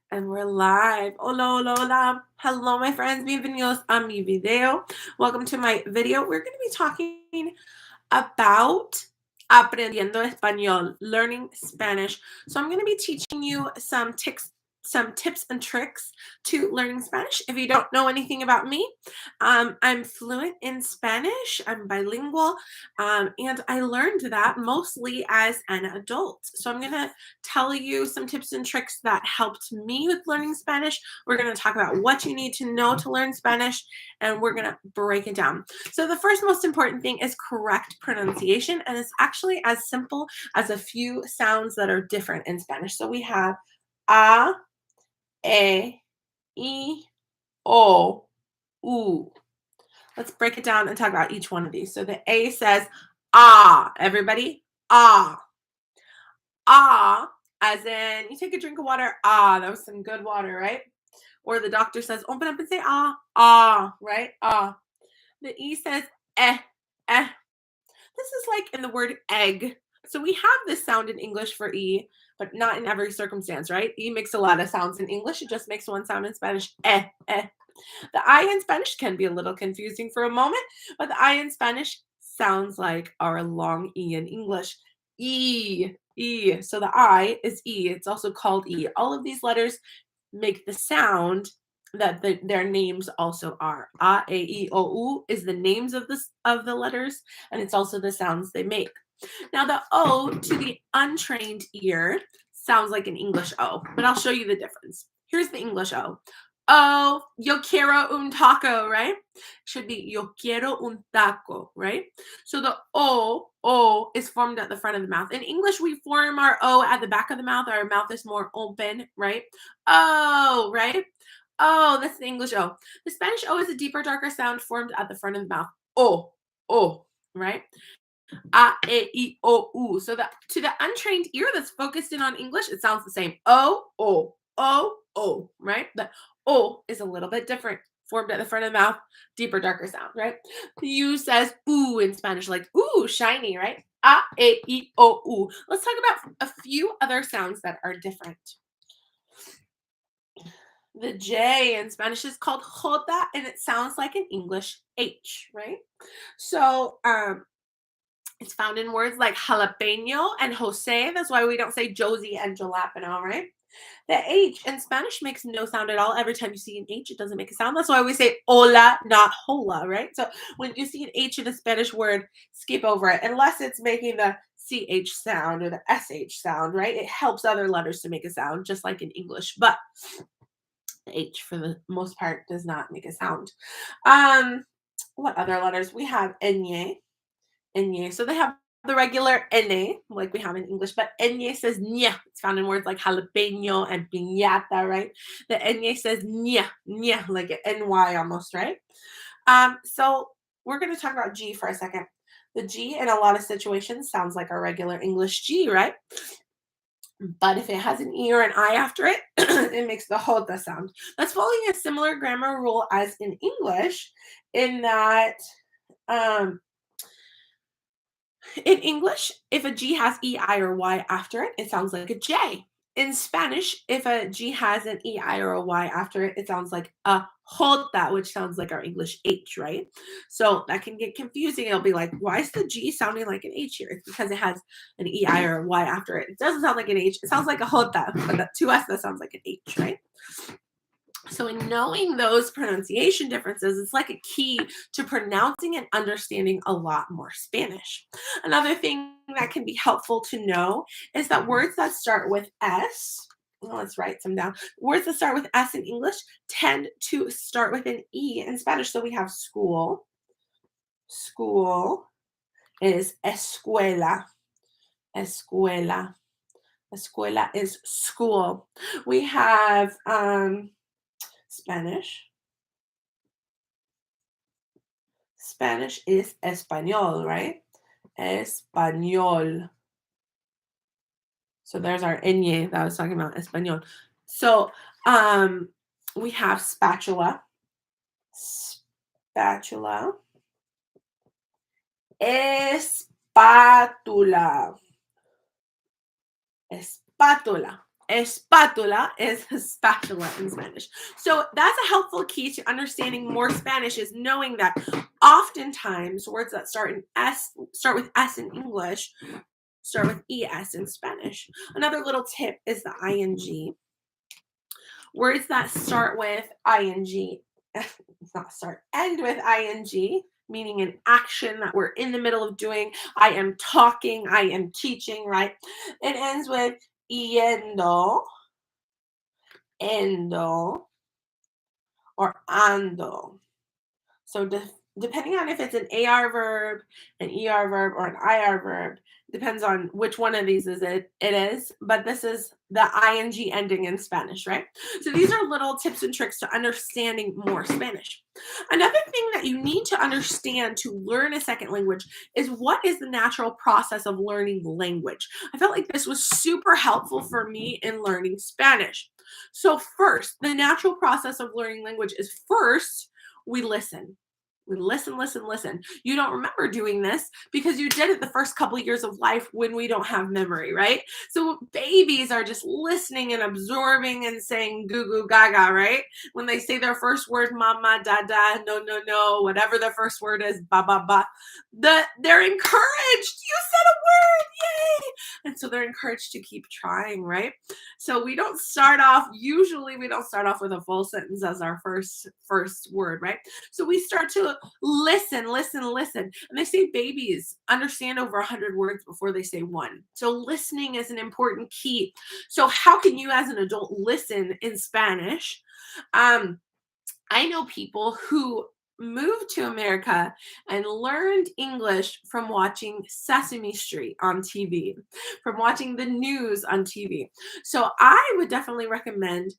And we're live. Hola, hola, hola. Hello, my friends. Bienvenidos a mi video. Welcome to my video. We're going to be talking about aprendiendo español, learning Spanish. So I'm going to be teaching you some tips and tricks to learning Spanish. If you don't know anything about me, I'm fluent in Spanish. I'm bilingual, and I learned that mostly as an adult. So I'm going to tell you some tips and tricks that helped me with learning Spanish. We're going to talk about what you need to know to learn Spanish, and we're going to break it down. So the first most important thing is correct pronunciation, and it's actually as simple as a few sounds that are different in Spanish. So we have a, e, o, u. Let's break it down and talk about each one of these. So the A says ah. Everybody, ah. Ah, as in you take a drink of water. Ah, that was some good water, right? Or the doctor says, open up and say ah, ah, right? Ah. The E says eh, eh. This is like in the word egg. So we have this sound in English for E, but not in every circumstance, right? E makes a lot of sounds in English. It just makes one sound in Spanish, eh, eh. The I in Spanish can be a little confusing for a moment, but the I in Spanish sounds like our long E in English. E, E. So the I is E. It's also called E. All of these letters make the sound that their names also are. A, E, O, U is the names of the letters, and it's also the sounds they make. Now the O to the untrained ear sounds like an English O, but I'll show you the difference. Here's the English O. Oh, yo quiero un taco, right? Should be yo quiero un taco, right? So the O is formed at the front of the mouth. In English, we form our O at the back of the mouth. Our mouth is more open, right? Oh, right? Oh, that's the English O. The Spanish O is a deeper, darker sound formed at the front of the mouth. O, right? A, E, I, O, U. So that to the untrained ear that's focused in on English, it sounds the same. O, right? The O is a little bit different, formed at the front of the mouth, deeper, darker sound, right? The U says ooh in Spanish, like ooh, shiny, right? A, I, O, U. Let's talk about a few other sounds that are different. The J in Spanish is called jota, and it sounds like an English H, right? So, it's found in words like jalapeno and Jose. That's why we don't say Josie and jalapeno, right? The H in Spanish makes no sound at all. Every time you see an H, it doesn't make a sound. That's why we say hola, not hola, right? So when you see an H in a Spanish word, skip over it, unless it's making the CH sound or the SH sound, right? It helps other letters to make a sound, just like in English. But the H, for the most part, does not make a sound. What other letters? We have enye. Enye. So they have the regular ene, like we have in English, but enye says nya. It's found in words like jalapeno and piñata, right? The enye says nya, like an ny almost, right? So we're going to talk about G for a second. The G in a lot of situations sounds like our regular English G, right? But if it has an E or an I after it, it makes the jota sound. That's following a similar grammar rule as in English, in that in English, if a G has E, I, or Y after it, it sounds like a J. In Spanish, if a G has an E, I, or a Y after it, it sounds like a jota, which sounds like our English H, right? So that can get confusing. It'll be like, why is the G sounding like an H here? It's because it has an E, I, or a Y after it. It doesn't sound like an H. It sounds like a jota, but to us, that sounds like an H, right? So in knowing those pronunciation differences, it's like a key to pronouncing and understanding a lot more Spanish. Another thing that can be helpful to know is that words that start with S, let's write some down. Words that start with S in English tend to start with an E in Spanish. So we have school. School is escuela. Escuela. Escuela is school. We have Spanish. Spanish is español, right? Español. So there's our ñ that I was talking about, español. So we have spatula. Spatula. Espátula. Espátula. Espátula is spatula in Spanish. So that's a helpful key to understanding more Spanish is knowing that oftentimes words that start with S in English start with ES in Spanish. Another little tip is the ing. Words that start with ing, not start, end with ing, meaning an action that we're in the middle of doing. I am talking, I am teaching, right? It ends with yendo, endo, or ando. So depending on if it's an AR verb, an ER verb, or an IR verb, depends on which one of these it is, but this is the ing ending in Spanish, right? So these are little tips and tricks to understanding more Spanish. Another thing that you need to understand to learn a second language is what is the natural process of learning language. I felt like this was super helpful for me in learning Spanish. So first, the natural process of learning language is first we listen. We listen, listen, listen. You don't remember doing this because you did it the first couple of years of life when we don't have memory, right? So babies are just listening and absorbing and saying goo goo gaga, right? When they say their first word, mama, dada, no, no, no, whatever their first word is, ba, ba, ba, they're encouraged. You said a word, yay! And so they're encouraged to keep trying, right? So usually we don't start off with a full sentence as our first word, right? So we start to listen, listen, listen. And they say babies understand over 100 words before they say one. So listening is an important key. So how can you as an adult listen in Spanish? I know people who moved to America and learned English from watching Sesame Street on TV, from watching the news on TV. So I would definitely recommend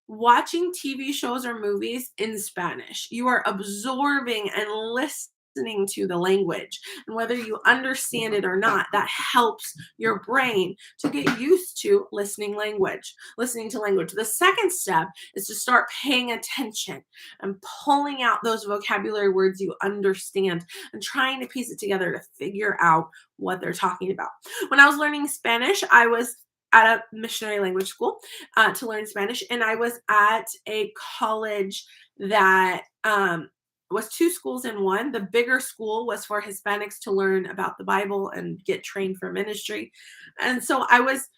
watching TV shows or movies in Spanish. You are absorbing and listening to the language. And whether you understand it or not, that helps your brain to get used to listening to language. The second step is to start paying attention and pulling out those vocabulary words you understand and trying to piece it together to figure out what they're talking about. When I was learning Spanish, I was at a missionary language school to learn Spanish, and I was at a college that was two schools in one. The bigger school was for Hispanics to learn about the Bible and get trained for ministry, and so I was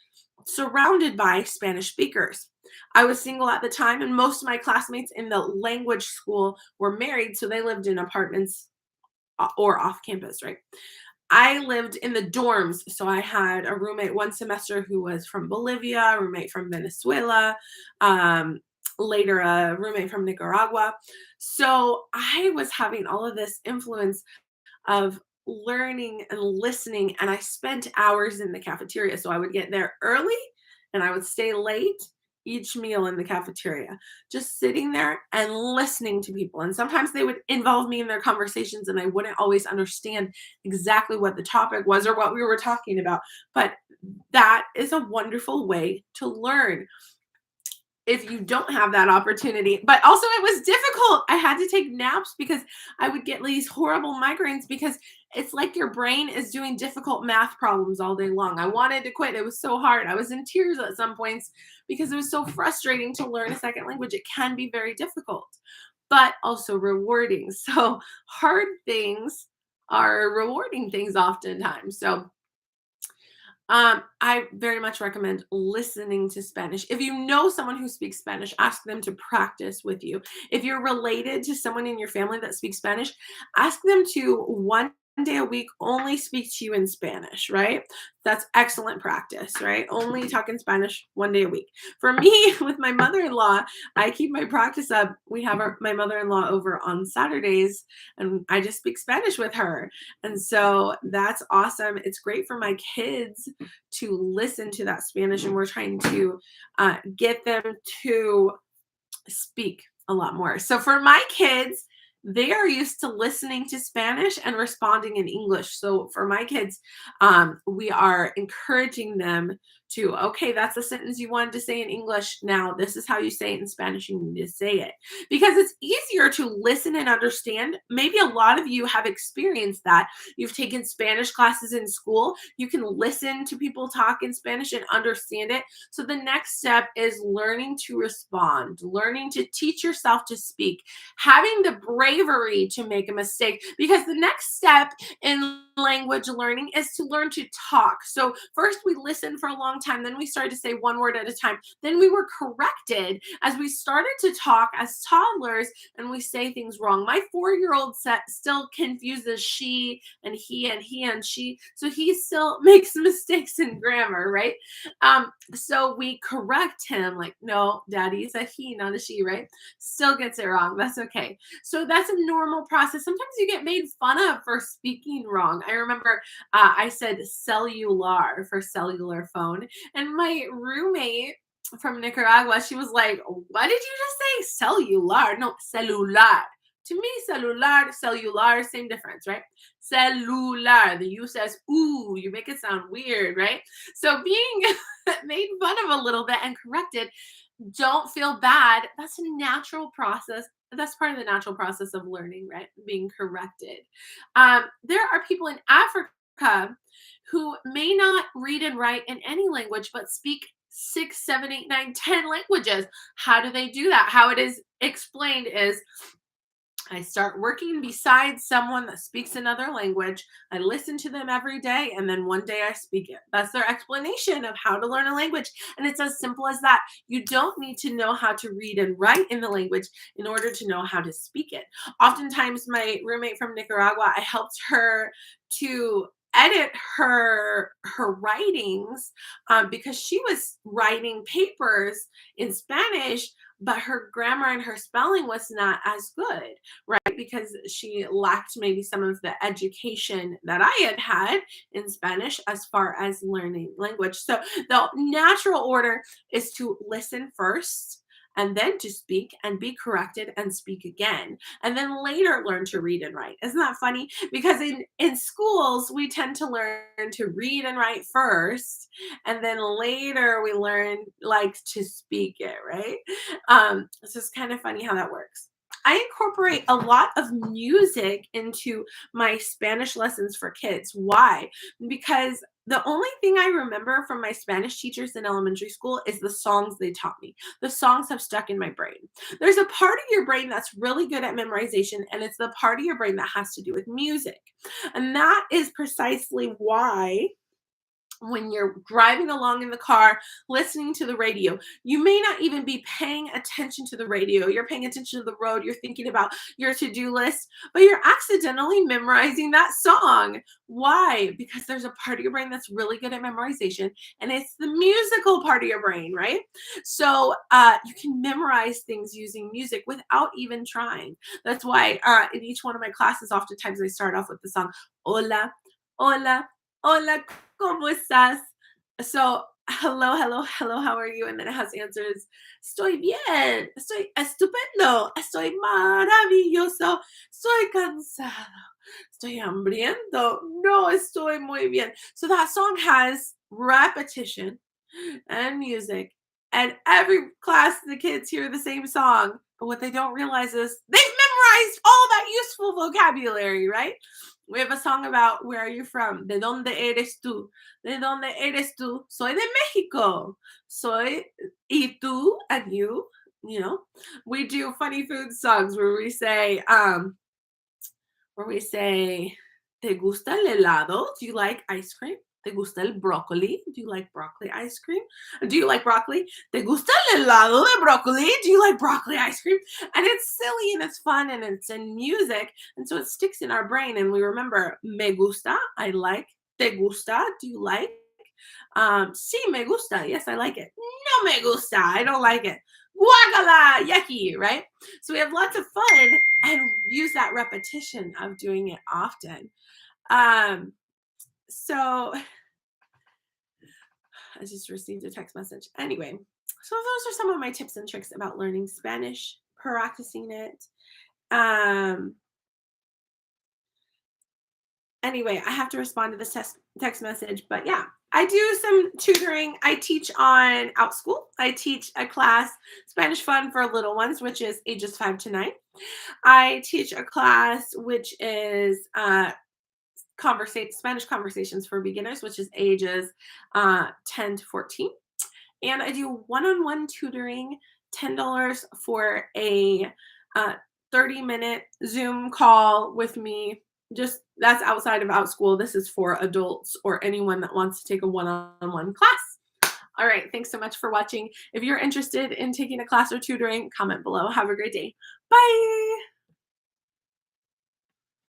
surrounded by Spanish speakers. I was single at the time, and most of my classmates in the language school were married, so they lived in apartments or off campus, right? I lived in the dorms, so I had a roommate one semester who was from Bolivia, a roommate from Venezuela, um, later a roommate from Nicaragua. So I was having all of this influence of learning and listening, and I spent hours in the cafeteria. So I would get there early and I would stay late each meal in the cafeteria, just sitting there and listening to people. And sometimes they would involve me in their conversations, and I wouldn't always understand exactly what the topic was or what we were talking about. But that is a wonderful way to learn if you don't have that opportunity. But also it was difficult. I had to take naps because I would get these horrible migraines because it's like your brain is doing difficult math problems all day long. I wanted to quit. It was so hard. I was in tears at some points because it was so frustrating to learn a second language. It can be very difficult, but also rewarding. So hard things are rewarding things oftentimes. So I very much recommend listening to Spanish. If you know someone who speaks Spanish, ask them to practice with you. If you're related to someone in your family that speaks Spanish, ask them to one day a week only speak to you in Spanish, right? That's excellent practice, right? Only talk in Spanish one day a week. For me, with my mother-in-law, I keep my practice up. We have my mother-in-law over on Saturdays, and I just speak Spanish with her. And so that's awesome. It's great for my kids to listen to that Spanish, and we're trying to get them to speak a lot more. So for my kids, they are used to listening to Spanish and responding in English. So for my kids, we are encouraging them to, okay, that's a sentence you wanted to say in English. Now, this is how you say it in Spanish. You need to say it because it's easier to listen and understand. Maybe a lot of you have experienced that. You've taken Spanish classes in school. You can listen to people talk in Spanish and understand it. So the next step is learning to respond, learning to teach yourself to speak, having the bravery to make a mistake, because the next step in language learning is to learn to talk. So first we listened for a long time, then we started to say one word at a time. Then we were corrected as we started to talk as toddlers and we say things wrong. My 4-year-old still confuses she and he and she. So he still makes mistakes in grammar, right? So we correct him like, no, daddy's a he, not a she, right? Still gets it wrong. That's okay. So that's a normal process. Sometimes you get made fun of for speaking wrong. I remember I said cellular for cellular phone, and my roommate from Nicaragua, she was like, "What did you just say? Cellular? No, celular." To me, celular, cellular, same difference, right? Cellular. The U says ooh. You make it sound weird, right? So being made fun of a little bit and corrected, don't feel bad. That's a natural process. That's part of the natural process of learning, right? Being corrected. There are people in Africa who may not read and write in any language, but speak 6, 7, 8, 9, 10 languages. How do they do that? How it is explained is I start working beside someone that speaks another language. I listen to them every day, and then one day I speak it. That's their explanation of how to learn a language. And it's as simple as that. You don't need to know how to read and write in the language in order to know how to speak it. Oftentimes, my roommate from Nicaragua, I helped her to edit her writings because she was writing papers in Spanish, but her grammar and her spelling was not as good, right? Because she lacked maybe some of the education that I had had in Spanish as far as learning language. So the natural order is to listen first and then to speak and be corrected and speak again, and then later learn to read and write. Isn't that funny? Because in schools we tend to learn to read and write first, and then later we learn like to speak it, right? It's just kind of funny how that works. I incorporate a lot of music into my Spanish lessons for kids. Why? Because the only thing I remember from my Spanish teachers in elementary school is the songs they taught me. The songs have stuck in my brain. There's a part of your brain that's really good at memorization, and it's the part of your brain that has to do with music. And that is precisely why when you're driving along in the car, listening to the radio, you may not even be paying attention to the radio. You're paying attention to the road. You're thinking about your to-do list, but you're accidentally memorizing that song. Why? Because there's a part of your brain that's really good at memorization, and it's the musical part of your brain, right? So you can memorize things using music without even trying. That's why in each one of my classes, oftentimes I start off with the song, Hola, Hola, Hola, ¿cómo estás? So, hello, hello, hello, how are you? And then it has answers. Estoy bien, estoy estupendo, estoy maravilloso, estoy cansado, estoy hambriento, no estoy muy bien. So that song has repetition and music, and every class the kids hear the same song. But what they don't realize is they've memorized all that useful vocabulary, right? We have a song about where are you from? ¿De dónde eres tú? ¿De dónde eres tú? Soy de México. Soy y tú and you know. We do funny food songs where we say, ¿te gusta el helado? Do you like ice cream? ¿Te gusta el brócoli? Do you like broccoli ice cream? Do you like broccoli? ¿Te gusta el helado de brócoli? Do you like broccoli ice cream? And it's silly and it's fun and it's in music. And so it sticks in our brain and we remember, me gusta, I like. ¿Te gusta? Do you like? Sí, me gusta. Yes, I like it. No me gusta. I don't like it. Guacala, yucky, right? So we have lots of fun and use that repetition of doing it often. So I just received a text message. Anyway, so those are some of my tips and tricks about learning Spanish, practicing it. Um, anyway, I have to respond to this text message, but yeah, I do some tutoring. I teach on OutSchool. I teach a class, Spanish Fun for little ones, which is ages 5 to 9. I teach a class which is Spanish conversations for beginners, which is ages 10 to 14. And I do one-on-one tutoring, $10 for a 30-minute Zoom call with me. Just that's outside of OutSchool. This is for adults or anyone that wants to take a one-on-one class. All right, thanks so much for watching. If you're interested in taking a class or tutoring, comment below. Have a great day. Bye.